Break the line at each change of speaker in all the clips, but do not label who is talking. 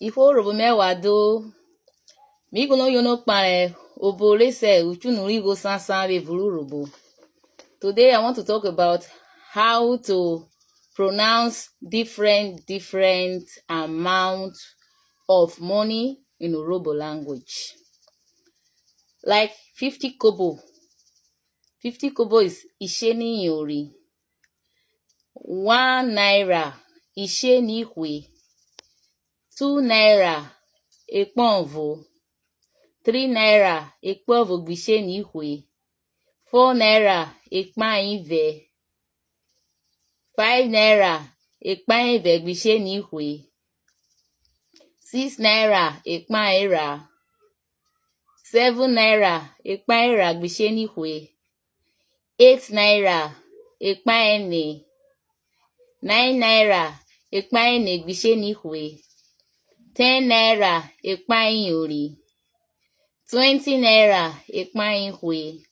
Urhobo mewado. Mi gono yono pare obole se uchunuri go sansan be Urhobo. Today I want to talk about how to pronounce different amount of money in Urhobo language. Like 50 kobo. 50 kobo is isheni yori. 1 naira isheni hwe. 2 naira ekponvo. 3 naira ekponvo gbisheni hwe. 4 naira ekpan ive. 5 naira ekpan ive gbisheni hwe. 6 naira ekpan era. 7 naira ekpan era gbisheni hwe. 8 naira ekpan ene. 9 naira ekpan ene gbisheni hwe. 10 naira ekpan yori. 20 naira ekpan hwe.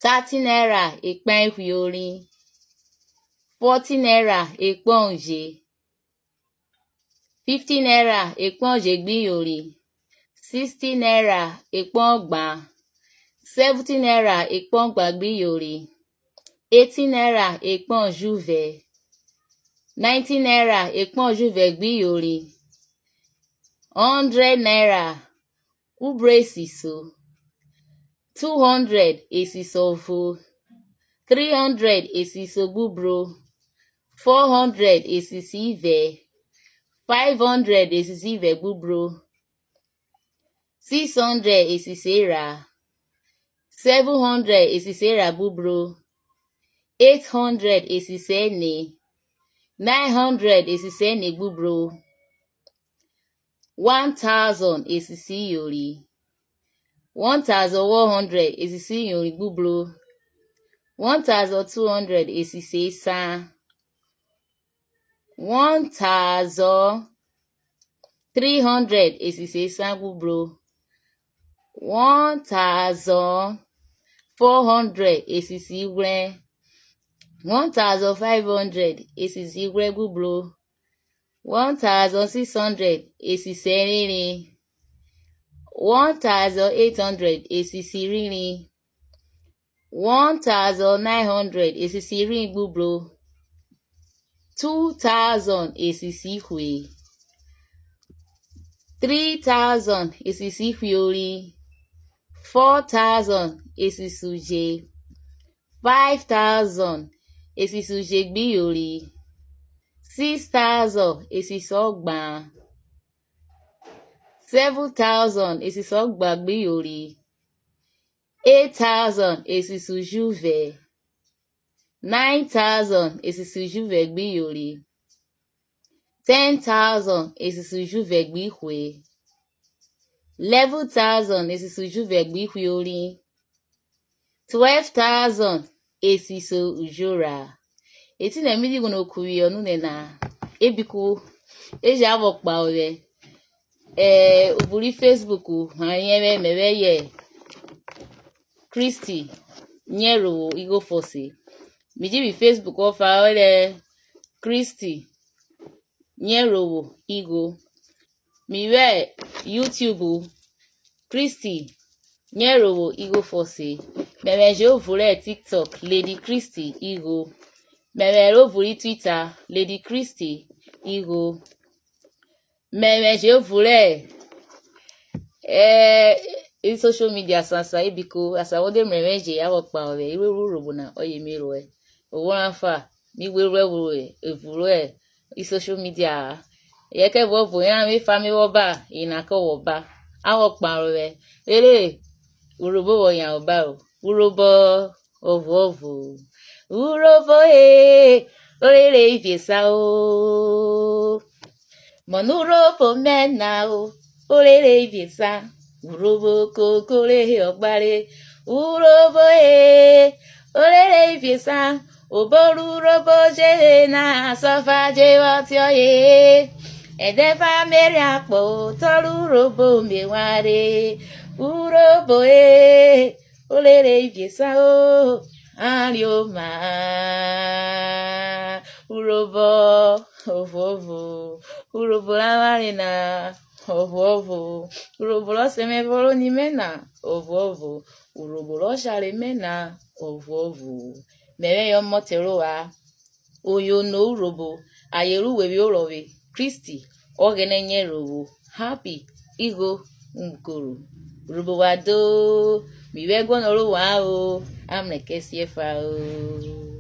30 naira ekpan hwiori. 40 naira ekpan je. 50 naira ekpan je gbiyori. 60 naira ekpan gba. 70 naira ekpan gba gbiyori. 80 naira ekpan juve. 90 naira ekpan juve gbiyori. 100 naira ubre esiso. 200 esiso vo. 300 esiso gbubro. 400 esisi ive. 500 esisi ive gbubro. 600 esisi era. 700 esisi era gbubro. 800 esisi ene. 900 esisi ene gbubro. 1000 esisi yori. 1100 esisi yori gbubro. 1200 esisi isa. 1300 esisi isa gbubro. 1400 esisi igwe. 1500 esisi igwe gbubro. 1600 esisi eriri. 1800 esisi riri. 1900 esisi iri gbubro. 2000 esisi hwe. 3000 esisi hwiori. 4000 esisi uje. 5000 esisi uje gbiyori. 6000 esisi ogba. 7000 esisi ogba gbiyori. 8000 esisi juve. 9000 esisi juve gbiyori. 10,000 esisi juve gbihwe. 11,000 esisi juve gbihwiori. 12,000 esisi ujora. Eti na midi gono kuwi onu na ebiku eji abokpa ore. Oburi Facebook hanyeme meweye Christy nyero Igho force. Miji bi Facebook ofa ole Christy nyero Igho. Miwe YouTube Christy nyero Igho force. Memeje ovure TikTok Lady Christy Igho. Memeje ovuri Twitter Lady Christy Igho. Memeje ovure social media sansa ibiko asawode memeje awokpa ore iwe Urhobo na oyemiro oworanfa mi werewe evure social media yeke bobo yan mi fami woba inako woba awokpa ore ere Urhobo wo yan oba o Urhobo ovo Urhobo orere ifesa o Urhobo mena o orere ifesa Urhobo kokore ogbare Urhobo orere ifesa oboru Urhobo je na sofa je wati oye edefa mere apo toru Urhobo meware Urhobo orere ifesa o arioma Urhobo, ovo, Urhobo la marina, ovo, Urhobo lo semevolo ni mena, ovo, Urhobo lo shale mena, ovo, Mere yo moteroa, Oyo no Urhobo, Ayeru webi orowe, Christy, Ogenenye robo, Happy, Igho, Mkuru, Urhobo wado, Miwego no lo wao, Amne kesiefa o.